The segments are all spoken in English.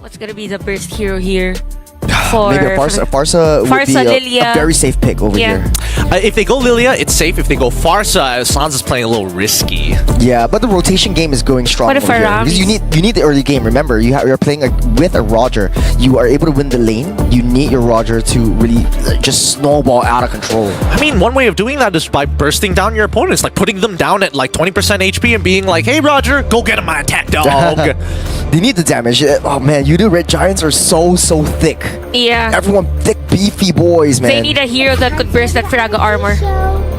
What's gonna be the burst hero here? Maybe a Farsa would be a very safe pick over here. If they go Lilia, it's safe. If they go Farsa, Sans is playing a little risky. Yeah, but the rotation game is going strong What if over here. Because you need the early game. Remember, you're playing with a Roger. You are able to win the lane. You need your Roger to really just snowball out of control. I mean, one way of doing that is by bursting down your opponents, like putting them down at like 20% HP and being like, "Hey, Roger, go get him my attack dog." They need the damage. Oh man, Yoodo Red Giants are so thick. Yeah. Everyone thick, beefy boys, man. They need a hero that could burst that Firaga armor.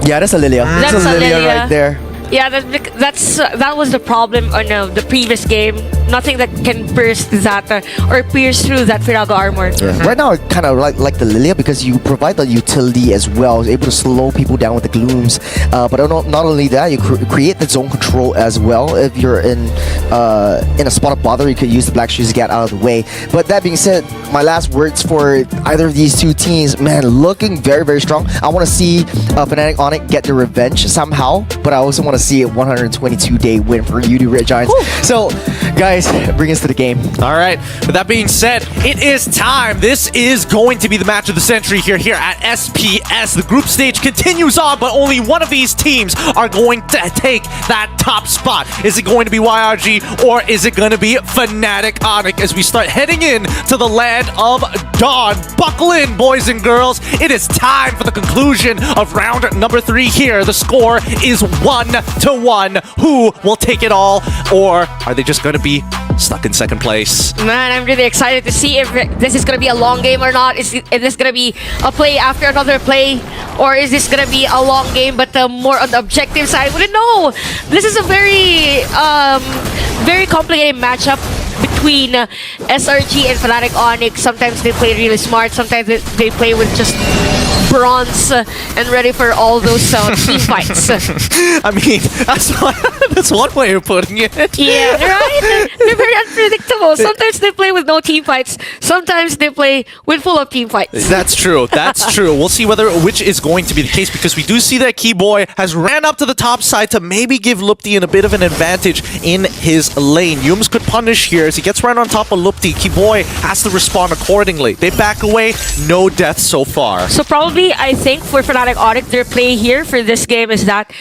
Yeah, that's a Lilia. That's a Lilia right there. Yeah, that was the problem on the previous game. Nothing that can burst that or pierce through that Firaga armor. Yeah. Right now, I kind of like the Lilia because you provide the utility as well. It's able to slow people down with the glooms. But not only that, you create the zone control as well. If you're in a spot of bother, you could use the Black Shoes to get out of the way. But that being said, my last words for either of these two teams, man, looking very strong. I want to see Fnatic Onic get the revenge somehow, but I also want to see a 122-day win for Yoodo Red Giants. Woo! So, guys, bring us to the game. All right. With that being said, it is time. This is going to be the match of the century here at SPS. The group stage continues on, but only one of these teams are going to take that top spot. Is it going to be YRG or is it going to be Fnatic Onic as we start heading in to the land of Dawn? Buckle in, boys and girls. It is time for the conclusion of round number 3 here. The score is 1-1. Who will take it all, or are they just going to be stuck in second place? Man, I'm really excited to see if this is going to be a long game or not. Is this going to be a play after another play? Or is this going to be a long game but more on the objective side? We don't know. This is a very complicated matchup between SRG and Fnatic Onic. Sometimes they play really smart. Sometimes they play with just bronze and ready for all those team fights. I mean, that's one way of putting it. Yeah, right? They're very unpredictable. Sometimes they play with no team fights. Sometimes they play with full of team fights. That's true. That's true. We'll see which is going to be the case, because we do see that Keyboy has ran up to the top side to maybe give Lupti a bit of an advantage in his lane. Yums could punish here as he gets right on top of Lupti. Keyboy has to respond accordingly. They back away. No deaths so far. So probably, I think, for Fnatic Onic, their play here for this game is that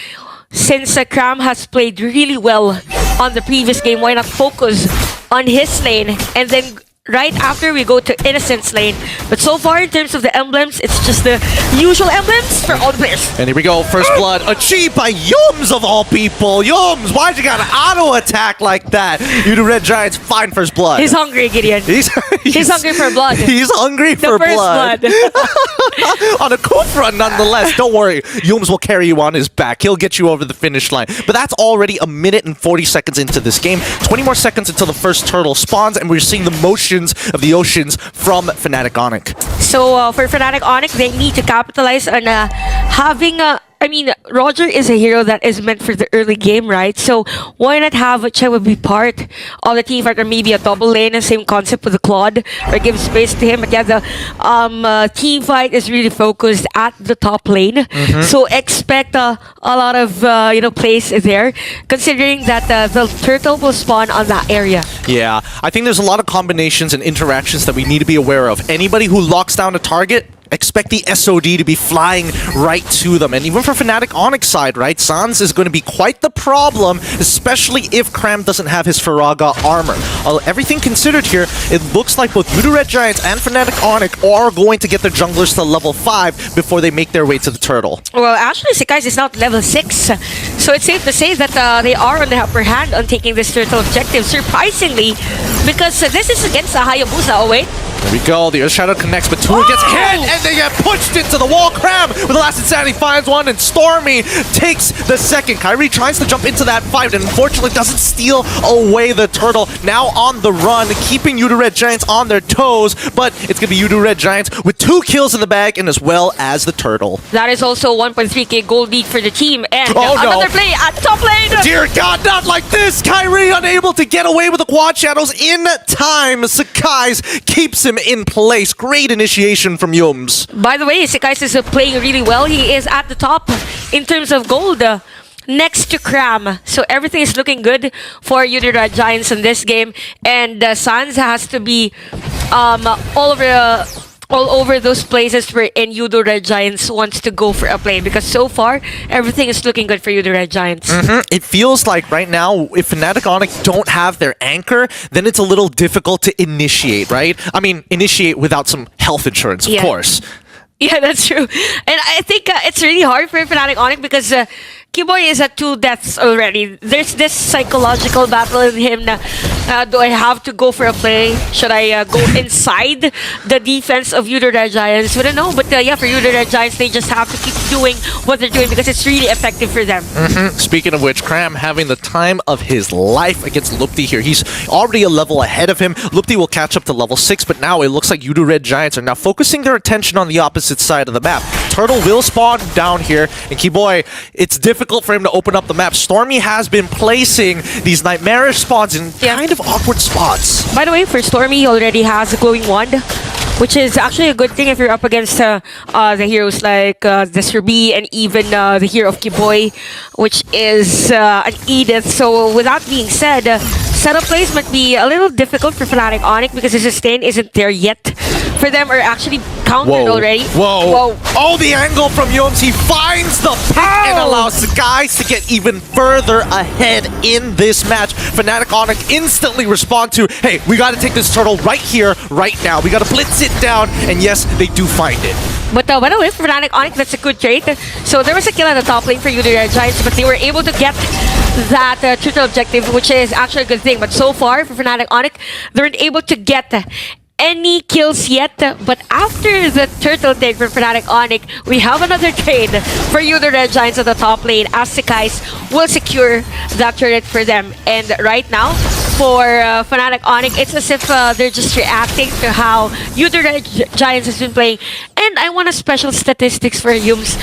since Kram has played really well on the previous game, why not focus on his lane and then right after we go to Innocent's lane. But so far, in terms of the emblems, it's just the usual emblems for all the players. And here we go, first blood achieved by Yums of all people. Yums, why'd you got an auto attack like that? Yoodo Red Giants find first blood. He's hungry, Gideon. He's hungry for blood. He's hungry for blood. On a cool front, nonetheless. Don't worry, Yums will carry you on his back. He'll get you over the finish line. But that's already 1 minute and 40 seconds into this game. 20 more seconds until the first turtle spawns, and we're seeing the motion of the oceans from Fnatic Onic. So for Fnatic Onic, they need to capitalize on having a... I mean, Roger is a hero that is meant for the early game, right? So why not have Chewa be part of the team fight, or maybe a double lane, the same concept with the Claude, or give space to him. But yeah, the team fight is really focused at the top lane. So expect a lot of plays there, considering that the turtle will spawn on that area. Yeah, I think there's a lot of combinations and interactions that we need to be aware of. Anybody who locks down a target, expect the SOD to be flying right to them. And even for Fnatic Onic's side, right, Sans is going to be quite the problem, especially if Kram doesn't have his Firaga armor. Everything considered here, it looks like both Yoodo Red Giants and Fnatic Onic are going to get their junglers to level 5 before they make their way to the turtle. Well, actually, Sekai's is now level 6. So it's safe to say that they are on the upper hand on taking this turtle objective, surprisingly, because this is against a Hayabusa. Oh, wait. There we go, the Earth Shadow connects, but Tour gets hit, and they get pushed into the wall. Kram with the last insanity finds one, and Stormy takes the second. Kyrie tries to jump into that fight, and unfortunately doesn't steal away the turtle. Now on the run, keeping Yoodo Red Giants on their toes, but it's going to be Yoodo Red Giants with 2 kills in the bag, and as well as the turtle. That is also 1.3k gold lead for the team, and another play at the top lane! Dear God, not like this! Kyrie unable to get away with the quad shadows in time. Sekai's keeps him in place. Great initiation from Yums. By the way, Sekai's is playing really well. He is at the top in terms of gold. next to Cram. So everything is looking good for Yoodo Red Giants in this game. And Sans has to be all over those places where in Yoodo Red Giants wants to go for a play, because so far everything is looking good for Yoodo Red Giants. It feels like right now, if Fnatic Onic don't have their anchor, then it's a little difficult to initiate, right? I mean, initiate without some health insurance, of course. Yeah, that's true. And I think it's really hard for Fnatic Onic because Kiboy is at 2 deaths already. There's this psychological battle in him na, do I have to go for a play? Should I go inside the defense of Yoodo Red Giants? We don't know, but yeah, for Yoodo Red Giants, they just have to keep doing what they're doing because it's really effective for them. Speaking of which, Cram having the time of his life against Lupti here. He's already a level ahead of him. Lupti will catch up to level 6, but now it looks like Yoodo Red Giants are now focusing their attention on the opposite side of the map. Turtle will spawn down here, and Kiboy, it's difficult for him to open up the map. Stormy has been placing these nightmarish spawns in kind of awkward spots. By the way, for Stormy, he already has a glowing wand, which is actually a good thing if you're up against the heroes like the Serbi and even the hero of Kiboy, which is an Edith. So with that being said, setup plays might be a little difficult for Fnatic Onic because the sustain isn't there yet for them, or actually countered already. Whoa. Oh, the angle from Yoms. He finds the pick and allows the guys to get even further ahead in this match. Fnatic Onic instantly respond to, hey, we got to take this turtle right here, right now. We got to blitz it down, and yes, they do find it. But by the way, for Fnatic Onic, that's a good trade. So there was a kill at the top lane for Yoodo Red Giants, but they were able to get that turtle objective, which is actually a good thing. But so far, for Fnatic Onic, they weren't able to get any kills yet, but after the turtle trade for Fnatic Onic, we have another trade for Yoodo Red Giants at the top lane as Sekais will secure that turret for them. And right now, for Fnatic Onic, it's as if they're just reacting to how Yoodo Red Giants has been playing. And I want a special statistics for Yum's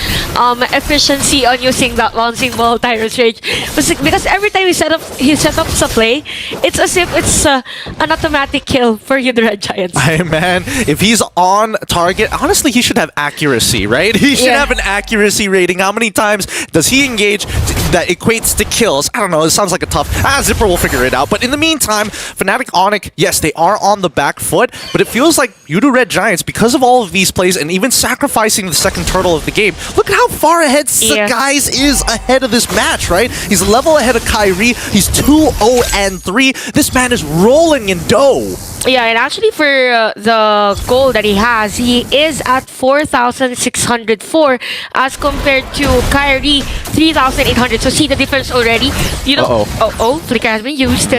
efficiency on using that launching ball Tyrant's Rage. Because every time he set up a play, it's as if it's an automatic kill for Yoodo Red Giants. Hey man, if he's on target, honestly, he should have accuracy, right? He should have an accuracy rating. How many times does he engage that equates to kills? I don't know, it sounds like a tough... Zipper will figure it out. But in the meantime, Fnatic Onic, yes, they are on the back foot, but it feels like Yoodo Red Giants, because of all of these plays and even sacrificing the second turtle of the game, look at how far ahead Sekais is ahead of this match, right? He's a level ahead of Kyrie. He's 2-0-3. This man is rolling in dough. Yeah, and actually for the goal that he has, he is at 4,604 as compared to Kyrie 3,800. So see the difference already. You know, flicker has been used.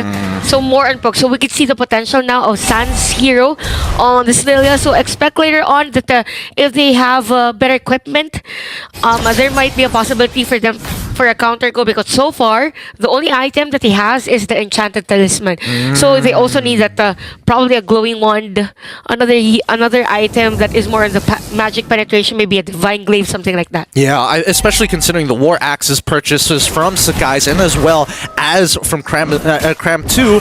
So more unpoked. So we can see the potential now of Sans hero on this Lilia. So expect later on that if they have better equipment, there might be a possibility for them for a counter go, because so far the only item that he has is the enchanted talisman. So they also need that probably a glowing wand, another item that is more on the magic penetration, maybe a divine glaive, something like that. Yeah, especially considering the war axes purchases from Sekais and as well as from Cram 2.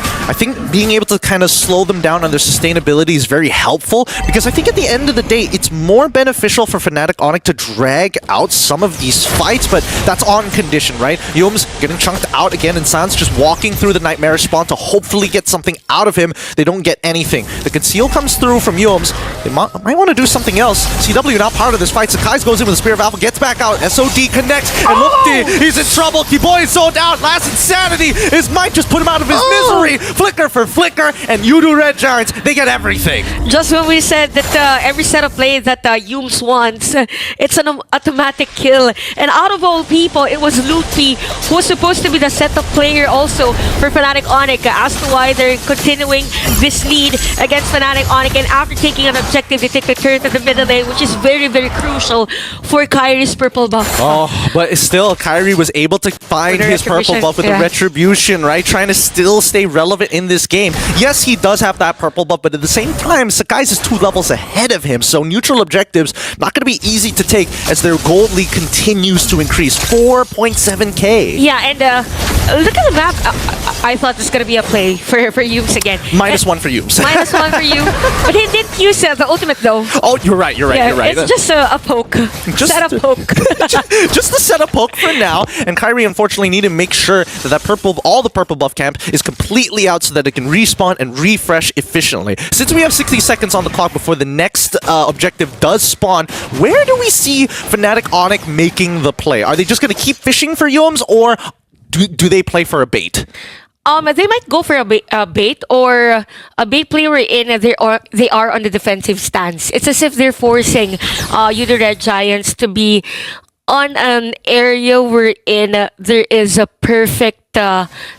I think being able to kind of slow them down on their sustainability is very helpful, because I think at the end of the day it's more beneficial for Fnatic Onic to drag out some of these fights, but that's on condition, right? Yoms getting chunked out again, and Sans just walking through the Nightmare spawn to hopefully get something out of him. They don't get anything. The conceal comes through from Yoms. They might want to do something else. CW not part of this fight. Sekais goes in with the Spear of Alpha, gets back out. SOD connects, and Lupti, he's in trouble. Kiboy is sold out. Last Insanity might just put him out of his misery. Flicker for Flicker, and Yoodo Red Giants, they get everything. Just when we said that every set of play that Yoms wants, it's an automatic kill. And out of all people, it was Lupti who was supposed to be the setup player also for Fnatic Onic, as to why they're continuing this lead against Fnatic Onic. And after taking an objective, they take the turret to the middle lane, which is very, very crucial for Kyrie's purple buff. Oh, but still, Kyrie was able to find his purple buff with the retribution, right? Trying to still stay relevant in this game. Yes, he does have that purple buff, but at the same time, Sekais is 2 levels ahead of him, so neutral objectives not going to be easy to take as their gold lead continues to increase. 4.5 1.7k. Yeah, and look at the map. I thought this was gonna be a play for Yooms again. -1 for you. -1 for you. But he didn't use the ultimate though. Oh, you're right. You're right. Yeah, you're right. it's just a poke. Just Set a poke. just the set up poke for now. And Kyrie unfortunately need to make sure that all the purple buff camp is completely out so that it can respawn and refresh efficiently. Since we have 60 seconds on the clock before the next objective does spawn, where do we see Fnatic Onic making the play? Are they just going to keep fishing for Yooms, or do they play for a bait? They might go for a bait or a bait play wherein they are on the defensive stance. It's as if they're forcing Yoodo Red Giants to be on an area wherein there is a perfect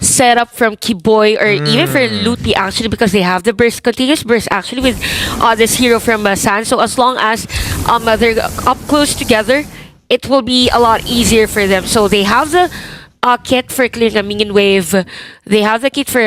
setup from Kiboy or even for Luti actually, because they have the burst, continuous burst actually with this hero from San. So as long as they're up close together, it will be a lot easier for them. So they have the kit for clearing a minion wave. They have the kit for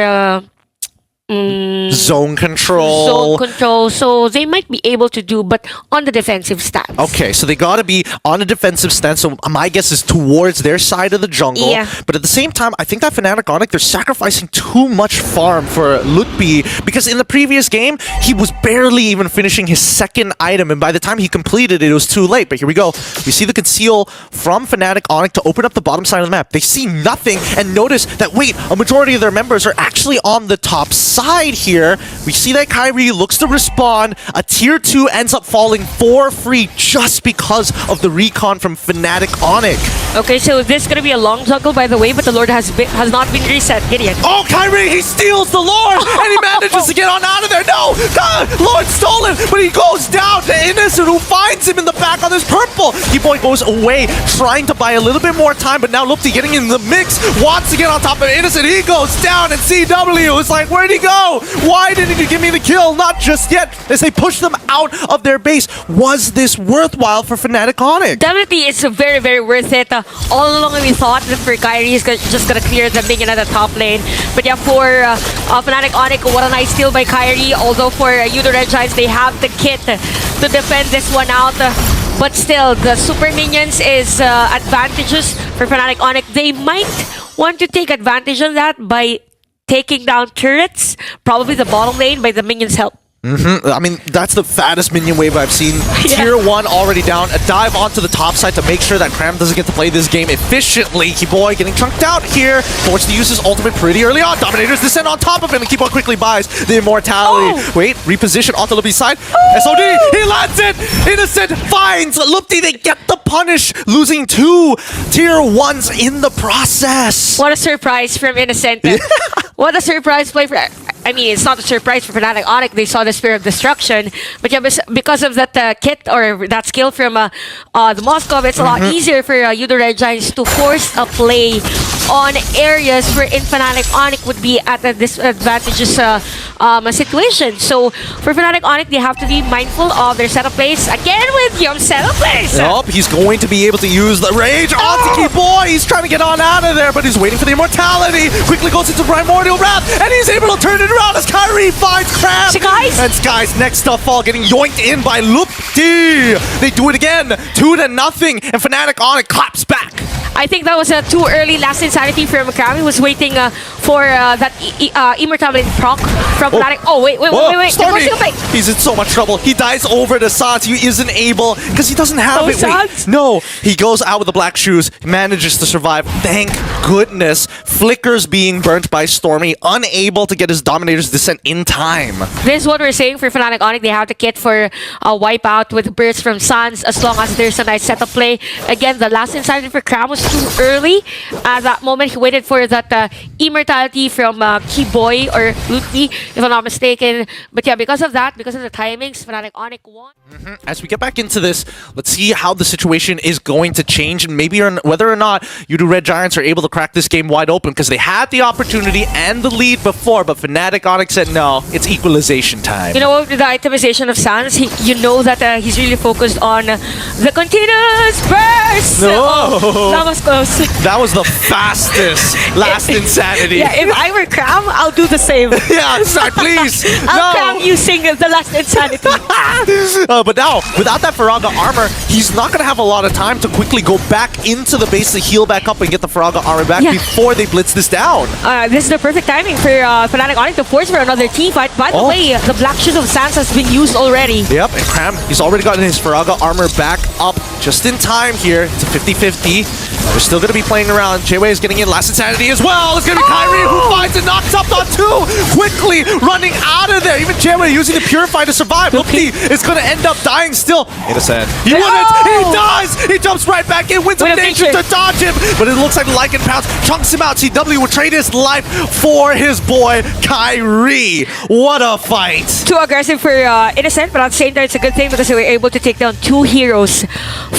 zone control. So they might be able to do, but on the defensive stance. Okay, so they gotta be on a defensive stance. So my guess is towards their side of the jungle. Yeah. But at the same time, I think that Fnatic Onic, they're sacrificing too much farm for Lutpi, because in the previous game, he was barely even finishing his second item, and by the time he completed it, it was too late. But here we go. We see the conceal from Fnatic Onic to open up the bottom side of the map. They see nothing, and notice that, wait, a majority of their members are actually on the top side here. We see that Kyrie looks to respawn. A tier 2 ends up falling for free just because of the recon from Fnatic Onic. Okay, so this is gonna be a long juggle, by the way, but the Lord has not been reset. Gideon. Oh, Kyrie, he steals the Lord, and he manages to get on out of there. No, God, Lord stolen, but he goes down to Innocent, who finds him in the back on this purple. Keyboy goes away, trying to buy a little bit more time, but now Lupti getting in the mix, wants to get on top of Innocent. He goes down, and CW is like, where'd he go? Why didn't you give me the kill? Not just yet, as they push them out of their base. Was this worthwhile for Fnatic Onic? Definitely, it's very, very worth it. All along we thought that for Kyrie, he's just gonna clear the minion at the top lane. But yeah, for Fnatic Onic, what a nice steal by Kyrie. Although for Yoodo Red Giants, they have the kit to defend this one out. But still, the super minions is advantageous for Fnatic Onic. They might want to take advantage of that by taking down turrets, probably the bottom lane, by the minions' help. I mean, that's the fattest minion wave I've seen. Yeah. Tier 1 already down. A dive onto the top side to make sure that Cram doesn't get to play this game efficiently. Keyboy getting chunked out here. Forced to use his ultimate pretty early on. Dominators descend on top of him, and Keyboy quickly buys the immortality. Oh. Wait, reposition onto Lupti's side. SOD, he lands it! Innocent finds Lupti. They get the punish, losing 2 tier 1s in the process. What a surprise from Innocent. What a surprise play for... I mean, it's not a surprise for Fnatic Onic. They saw the Spear of Destruction. But yeah, because of that kit or that skill from the Moskov, it's a lot easier for Yoodo Red Giants to force a play on areas where Fnatic Onic would be at a disadvantageous situation. So for Fnatic Onic, they have to be mindful of their setup plays. Again with Yum setup plays. Nope, he's going to be able to use the rage onto Keyboy. He's trying to get on out of there, but he's waiting for the immortality. Quickly goes into Primordial Wrath, and he's able to turn it around as Kyrie finds Cram. Skies. And Skies next to fall, getting yoinked in by Lupti. They do it again, 2-0, and Fnatic Onic claps back. I think that was too early last insanity from Cram. He was waiting for that immortality proc from Fnatic. Oh, wait. Stormy. He's in so much trouble. He dies over to Sans. He isn't able, because he doesn't have it. Sans? No, he goes out with the black shoes, manages to survive. Thank goodness. Flickers being burnt by Stormy, unable to get his Dominator's descent in time. This is what we're saying for Fnatic Onic. They have the kit for a wipeout with bursts from Sans, as long as there's a nice setup play. Again, the last insanity for Cram was too early. At that moment, he waited for that immortality from Keyboy or Lutni, if I'm not mistaken. But yeah, because of that, because of the timings, Fnatic Onic won. As we get back into this, let's see how the situation is going to change, and maybe whether or not Yoodo Red Giants are able to crack this game wide open, because they had the opportunity and the lead before, but Fnatic Onic said no, it's equalization time. You know, with the itemization of Sans, you know that he's really focused on the continuous burst. No. That was was close. That was the fastest last insanity. Yeah, if I were Cram, I'll do the same. Yeah, sorry, please. I'll Cram using the last insanity. But now, without that Faraga armor, he's not going to have a lot of time to quickly go back into the base to heal back up and get the Faraga armor back before they blitz this down. This is the perfect timing for Fnatic Onic to force for another team fight. By the way, the Black Shoes of Sans has been used already. Yep, and Cram, he's already gotten his Faraga armor back up just in time here. It's a 50-50. They're still going to be playing around. Jayway is getting in last insanity as well. It's going to be Kyrie who finds and knocks up on two. Quickly running out of there. Even Jayway using the Purify to survive. Loopy is going to end up dying still. Innocent. He wouldn't. He does. He jumps right back in. Wins some nature to dodge him. But it looks like Lycan Pounce chunks him out. CW will trade his life for his boy Kyrie. What a fight. Too aggressive for Innocent, but at the same time, it's a good thing because they were able to take down two heroes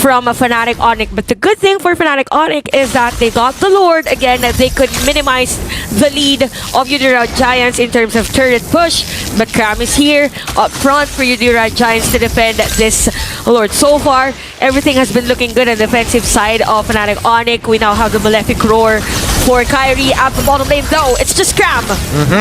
from Fnatic Onic. But the good thing for Fnatic Onic is that they got the Lord again, that they could minimize the lead of Yoodo Giants in terms of turret push. But Cram is here up front for Yoodo Giants to defend this Lord. So far, everything has been looking good on the defensive side of Fnatic Onic. We now have the Malefic Roar for Kyrie at the bottom lane, though. It's just Cram.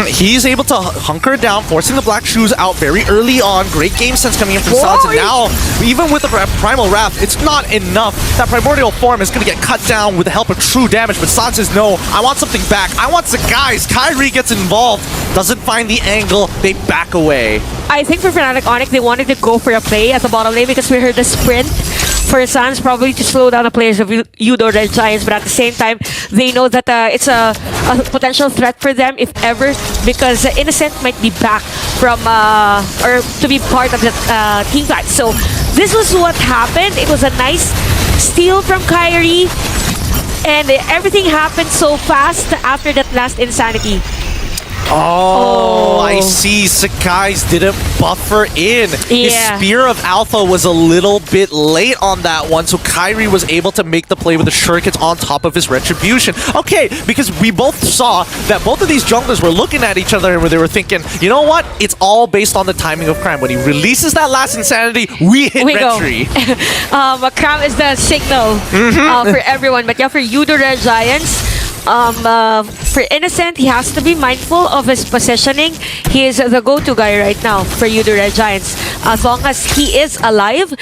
He's able to hunker down, forcing the Black Shoes out very early on. Great game sense coming in from Sans. And now, even with the Primal Wrath, it's not enough. That Primordial Form is going to get cut down with the help of true damage. But Sans says, no, I want something back. I want some guys. Kyrie gets involved. Doesn't find the angle. They back away. I think for Fnatic Onic, they wanted to go for a play at the bottom lane because we heard the sprint for Sans, probably to slow down the players of Yoodo Red Giants, but at the same time, they know that it's a potential threat for them, if ever, because Innocent might be back from, or to be part of the team fight. So this was what happened. It was a nice steal from Kyrie, and everything happened so fast after that last insanity. Oh, I see. Sakai's didn't buffer in. His Spear of Alpha was a little bit late on that one, so Kyrie was able to make the play with the shurikens on top of his Retribution. Okay, because we both saw that both of these junglers were looking at each other and they were thinking, you know what? It's all based on the timing of Cram. When he releases that last insanity, we hit Retri. Cram is the signal for everyone. But yeah, for Yoodo Red Giants, for Innocent, he has to be mindful of his positioning. He is the go-to guy right now for Yoodo Red Giants. As long as he is alive,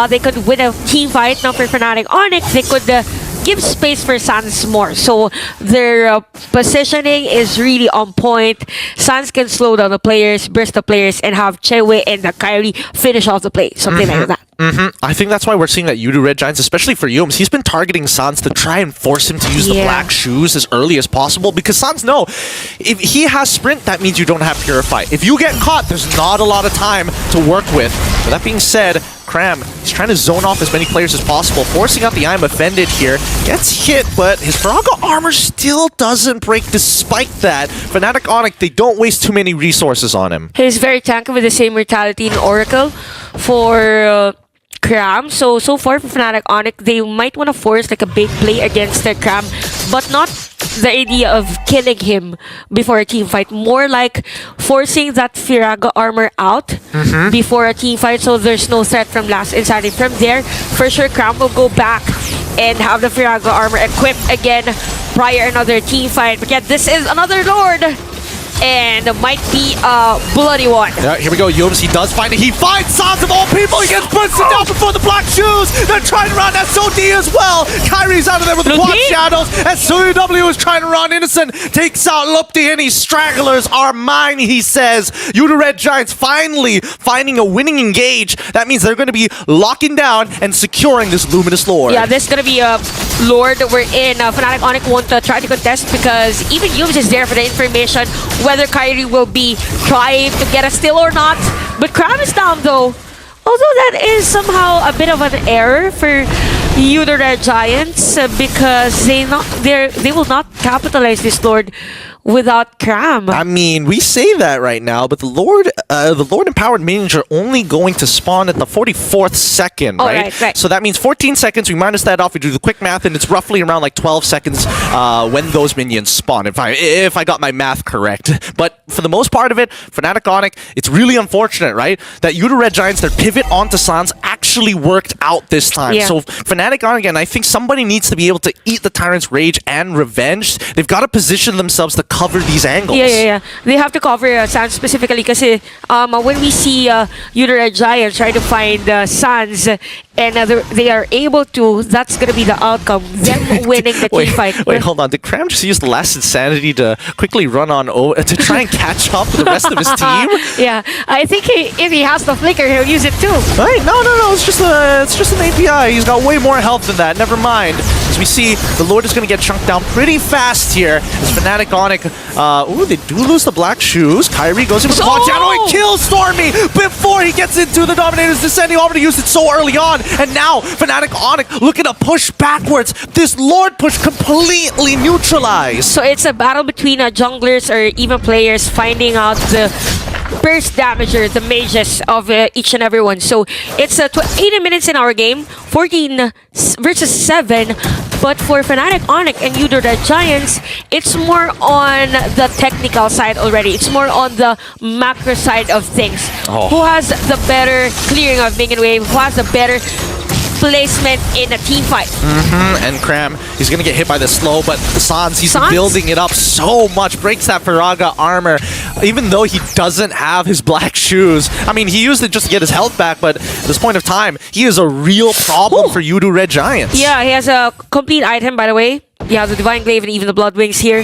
they could win a team fight. Now for Fnatic Onic, they could give space for Sans more. So their positioning is really on point. Sans can slow down the players, burst the players, and have Chewe and Kyrie finish off the play. Something like that. I think that's why we're seeing that Yoodo Red Giants, especially for Youms, he's been targeting Sans to try and force him to use the Black Shoes as early as possible, because Sans know, if he has Sprint, that means you don't have Purify. If you get caught, there's not a lot of time to work with. But that being said, Cram, he's trying to zone off as many players as possible, forcing out the I'm Offended here. Gets hit, but his Faraga armor still doesn't break despite that. Fnatic Onic, they don't waste too many resources on him. He's very tanky with the same mortality in Oracle for Cram. So far for Fnatic Onic, they might want to force like a big play against their Cram, but not the idea of killing him before a team fight. More like forcing that Firaga armor out before a team fight, so there's no threat from last insanity. From there, for sure, Cram will go back and have the Firaga armor equipped again prior another team fight. But yeah, this is another Lord, and it might be a bloody one. Yeah, here we go. Youms, he does find it. He finds Sans of all people. He gets bursted down before the Black Shoes. They're trying to run SOD as well. Kyrie's out of there with the quad shadows. As SUW is trying to run Innocent. Takes out Lupti, and his stragglers are mine, he says. Yoodo Red Giants finally finding a winning engage. That means they're going to be locking down and securing this Luminous Lord. Yeah, this is going to be a Lord we're in. Fnatic Onic won't try to contest because even Youms is there for the information whether Kyrie will be trying to get a steal or not. But Cram is down though. Although that is somehow a bit of an error for Yoodo Red Giants because they will not capitalize this Lord without Cram. I mean, we say that right now, but the Lord Empowered Minions are only going to spawn at the 44th second, right? Right. So that means 14 seconds. We minus that off. We do the quick math, and it's roughly around like 12 seconds when those minions spawn, if I got my math correct. But for the most part of it, Fnatic Onic, it's really unfortunate, right? That Yoodo Red Giants, their pivot onto Sans actually actually worked out this time. Yeah. So Fnatic Onic, again, I think somebody needs to be able to eat the Tyrant's rage and revenge. They've got to position themselves to cover these angles. Yeah. They have to cover Sans specifically because when we see Yoodo Red Giants try to find Sans and they are able to, that's going to be the outcome. Them winning the team fight. Wait, hold on. Did Cram just use the last insanity to quickly run on to try and catch up to the rest of his team? Yeah, I think if he has the flicker, he'll use it too. Right? No. It's just an API. He's got way more health than that. Never mind. As we see, the Lord is going to get chunked down pretty fast here. As Fnatic Onic, they do lose the black shoes. Kyrie goes in with the Claw Channel and kills Stormy before he gets into the Dominator's Descent. He already used it so early on. And now Fnatic Onic looking to push backwards. This Lord push completely neutralized. So it's a battle between junglers or even players finding out the burst damager, the mages of each and every one. So it's 80 minutes in our game, 14 versus 7. But for Fnatic Onic and Yoodo Red Giants, it's more on the technical side already. It's more on the macro side of things. Who has the better clearing of minion wave? Who has the better placement in a team fight? And Cram, he's gonna get hit by the slow, but Sans, he's building it up so much, breaks that Faraga armor, even though he doesn't have his black shoes. I mean, he used it just to get his health back, but at this point of time, he is a real problem for Yoodo Red Giants. Yeah, he has a complete item, by the way. Yeah, the Divine Glaive and even the Blood Wings here.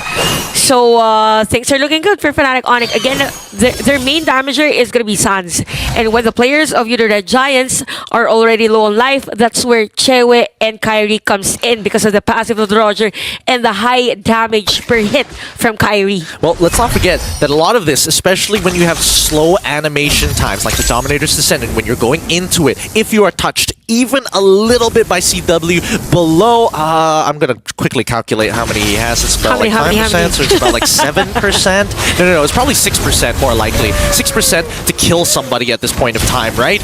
So things are looking good for Fnatic Onic. Again, their main damager is going to be Sans. And when the players of Yoodo Red Giants are already low on life, that's where Chewe and Kyrie comes in because of the passive of the Roger and the high damage per hit from Kyrie. Well, let's not forget that a lot of this, especially when you have slow animation times like the Dominator's Descendant, when you're going into it, if you are touched even a little bit by CW below, I'm going to quickly calculate how many he has. It's about like 5%, so it's about like 7%. No, it's probably 6% more likely. 6% to kill somebody at this point of time, right?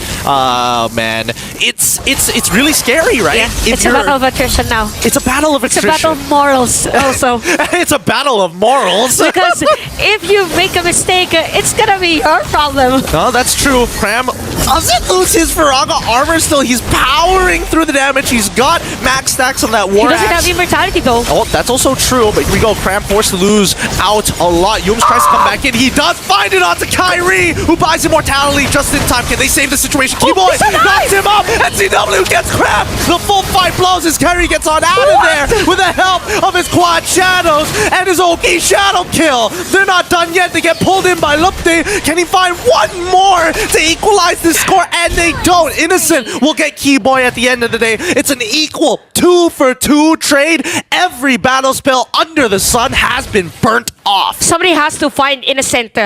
Man, it's really scary, right? Yeah, it's a battle of attrition now. It's a battle of attrition. It's a battle of morals also. It's a battle of morals. Because if you make a mistake, it's gonna be your problem. No, that's true. Cram doesn't lose his Faraga armor still. He's powering through the damage. He's got max stacks on that war He doesn't axe. have immortality though. Oh, that's also true, but here we go. Cram forced to lose out a lot. Yums tries to come back in. He does find it onto Kyrie, who buys immortality just in time. Can they save the situation? Keyboy knocks him up, and CW gets Cram. The full fight blows as Kyrie gets on out of there with the help of his quad shadows and his Oki shadow kill. They're not done yet. They get pulled in by Lupte. Can he find one more to equalize the score? And they don't. Innocent will get Keyboy at the end of the day. It's an equal 2-for-2 trade. Every battle spell under the sun has been burnt off. Somebody has to find Innocent.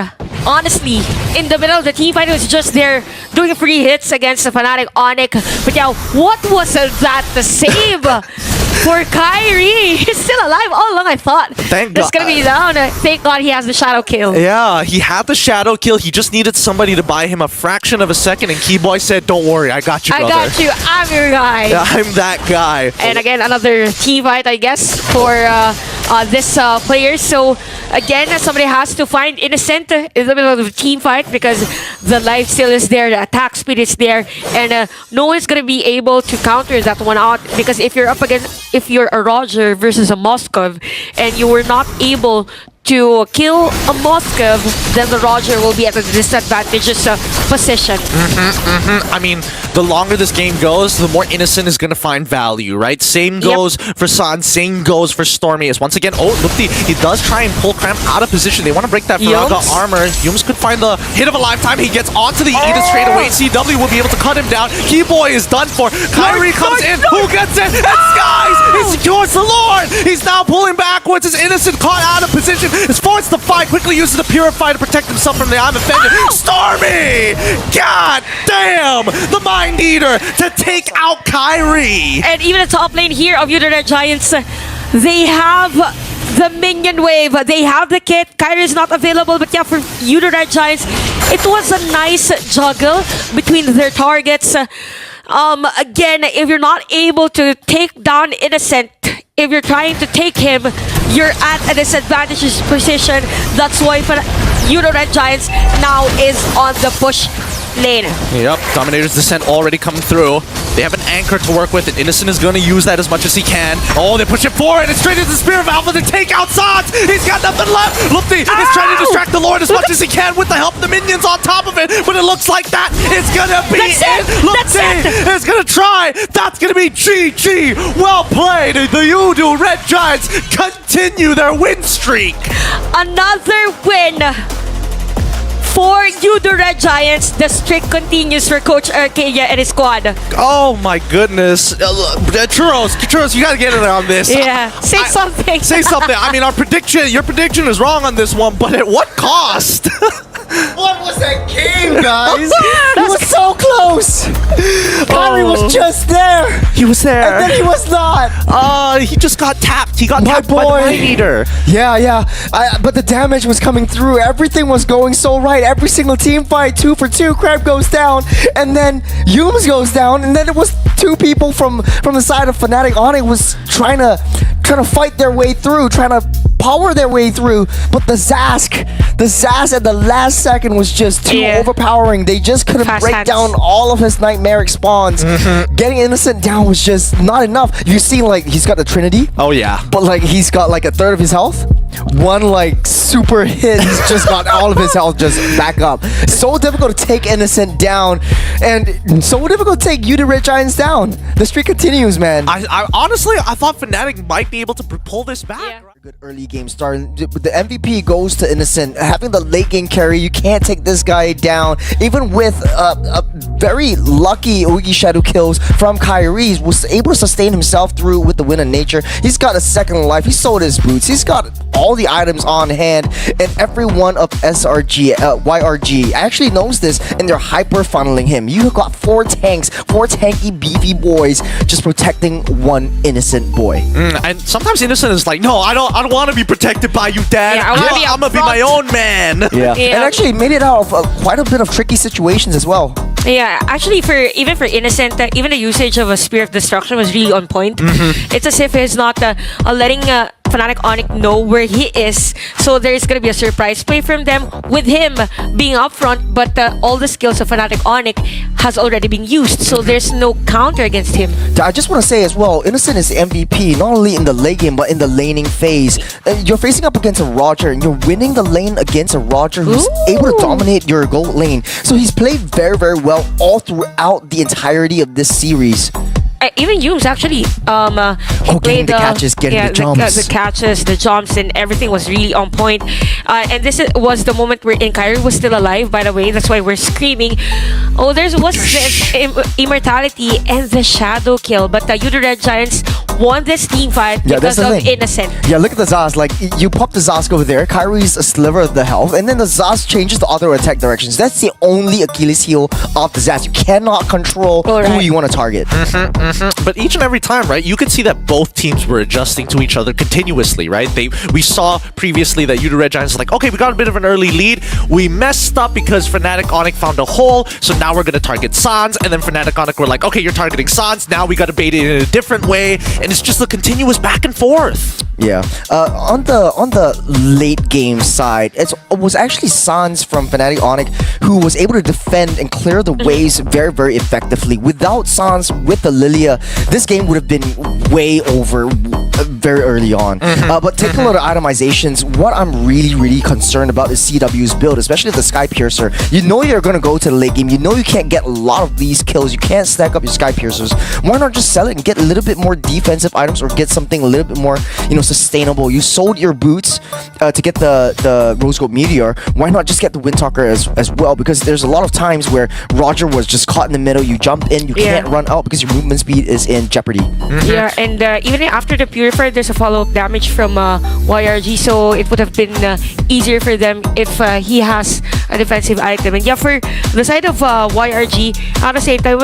Honestly, in the middle of the team fight, it was just there doing free hits against the Fnatic Onic. But yeah, what was that to save for Kyrie? He's still alive all along, I thought. Thank That's God. gonna be down. Thank God he has the shadow kill. Yeah, he had the shadow kill. He just needed somebody to buy him a fraction of a second, and Keyboy said, "Don't worry, I got you, brother. I got you. I'm your guy." Yeah, I'm that guy. And again, another team fight, I guess, for this player. So again, somebody has to find Innocent in the middle of the team fight because the life steal is there, the attack speed is there, and no one's gonna be able to counter that one out because if you're up against, if you're a Roger versus a Moskov and you were not able to kill a Moskov, then the Roger will be at a disadvantageous position. I mean, the longer this game goes, the more Innocent is going to find value, right? Same goes for San, same goes for Stormy. As once again, oh, look, he does try and pull Cram out of position. They want to break that Faraga armor. Yums could find the hit of a lifetime. He gets onto the Edith straight away. CW will be able to cut him down. Keyboy is done for. Kyrie comes in. Who gets it? And Skies! He secures the Lord! He's now pulling backwards. His Innocent caught out of position. Is forced to fight. Quickly uses the Purify to protect himself from the I'm offended. Stormy! God damn! The Mind Eater to take out Kyrie! And even the top lane here of Yoodo Red Giants, they have the minion wave. They have the kit. Kyrie is not available, but yeah, for Yoodo Red Giants, it was a nice juggle between their targets. Again, if you're not able to take down Innocent, if you're trying to take him, you're at a disadvantageous position. That's why Yoodo Red Giants now is on the push lane. Yep, Dominator's Descent already coming through. They have an anchor to work with, and Innocent is going to use that as much as he can. Oh, they push it forward, and straight into the Spear of Alpha to take out Sans. He's got nothing left. Lufty is trying to distract the Lord as much as he can with the help of the minions on top of it, but it looks like that is going to be it. Lufty is going to try. That's going to be GG. Well played. The Yoodo Red Giants continue their win streak. Another win for Yoodo Red Giants. The streak continues for Coach Arcadia and his squad. Oh my goodness. Churros, you gotta get in on this. Yeah, say something. Say something. I mean, your prediction is wrong on this one, but at what cost? What was that game, guys? He was so close. Kyrie was just there. He was there. And then he was not. He just got tapped. He got tapped by the Mind Eater. Yeah. But the damage was coming through. Everything was going so right. Every single team fight, 2 for 2. Crab goes down, and then Yooms goes down, and then it was 2 people from the side of Fnatic Onic was trying to fight their way through, trying to power their way through. But the Zask at the last second was just too overpowering. They just couldn't break down all of his nightmaric spawns. Getting Innocent down was just not enough. You see, like, he's got the Trinity. Oh yeah. But like he's got like a third of his health. One like super hit, he's just got all of his health just back up. So difficult to take Innocent down, and so difficult to take Yoodo Red Giants down. The streak continues, man. I honestly, I thought Fnatic might be able to pull this back. Yeah. Good early game start. The MVP goes to Innocent. Having the late game carry, you can't take this guy down. Even with a very lucky Oogie Shadow kills from Kyrie, was able to sustain himself through with the Wind of Nature. He's got a second life. He sold his boots. He's got all the items on hand, and every one of YRG actually knows this, and they're hyper funneling him. You got 4 tanks, 4 tanky beefy boys just protecting one innocent boy. And sometimes Innocent is like, no, I don't want to be protected by you, Dad. Yeah, I'm gonna be my own man. Yeah. And actually made it out of quite a bit of tricky situations as well. Yeah, actually, even for Innocent, even the usage of a Spear of Destruction was really on point. It's as if he's not letting Fnatic Onic know where he is, so there's gonna be a surprise play from them with him being up front, but all the skills of Fnatic Onic has already been used, so there's no counter against him. I just want to say as well, Innocent is MVP not only in the late game but in the laning phase. You're facing up against a Roger, and you're winning the lane against a Roger who's able to dominate your gold lane. So he's played very, very well all throughout the entirety of this series. Even Yooms actually getting the catches, getting the jumps. The catches, the jumps, and everything was really on point. And this was the moment where Kyrie was still alive, by the way. That's why we're screaming. Oh, there was the immortality and the shadow kill, but the Yoodo Red Giants won this team fight because of Innocent. Yeah, look at the Zaz. Like, you pop the Zaz over there, Kyrie's a sliver of the health, and then the Zaz changes the other attack directions. That's the only Achilles heel of the Zaz. You cannot control who you want to target. But each and every time, right, you could see that both teams were adjusting to each other continuously, right? We saw previously that Yoodo Red Giants was like, okay, we got a bit of an early lead. We messed up because Fnatic Onic found a hole, so now we're going to target Sans. And then Fnatic Onic were like, okay, you're targeting Sans. Now we got to bait it in a different way. And it's just a continuous back and forth. Yeah. On the late game side, it was actually Sans from Fnatic Onic who was able to defend and clear the waves very, very effectively. Without Sans with the Lilia, this game would have been way over very early on. But take a look at itemizations. What I'm really, really concerned about is CW's build, especially the Sky Piercer. You know you're going to go to the late game. You know you can't get a lot of these kills. You can't stack up your Sky Piercers. Why not just sell it and get a little bit more defensive items or get something a little bit more, sustainable? You sold your boots to get the Rose Gold Meteor. Why not just get the Windtalker as well? Because there's a lot of times where Roger was just caught in the middle. You jump in, you can't run out because your movement speed is in jeopardy. Yeah, and even after the Purifier, there's a follow-up damage from YRG, so it would have been easier for them if he has a defensive item. And yeah, for the side of YRG, at the same time,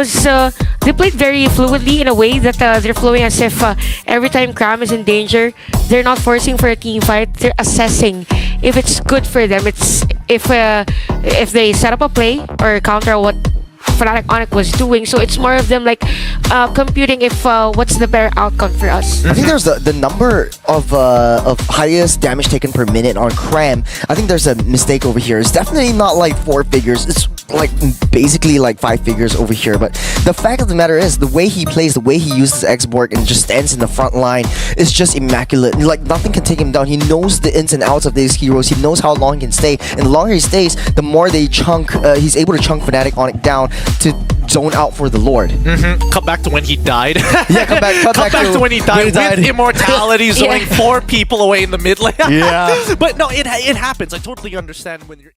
they played very fluidly in a way that they're flowing as if every time Cram is in danger, they're not forcing for a team fight. They're assessing if it's good for them. It's if they set up a play or counter what Fnatic Onic was doing, so it's more of them like computing if what's the better outcome for us. I think there's the number of highest damage taken per minute on Cram. I think there's a mistake over here. It's definitely not like 4 figures. It's like basically like 5 figures over here. But the fact of the matter is, the way he plays, the way he uses Xborg and just stands in the front line is just immaculate. Like nothing can take him down. He knows the ins and outs of these heroes. He knows how long he can stay, and the longer he stays, the more they chunk. He's able to chunk Fnatic Onic down to zone out for the Lord. Cut back to when he died. Yeah, cut back to when he died with immortality, zoning Yeah. 4 people away in the mid lane. Yeah. But no, it happens. I totally understand when you're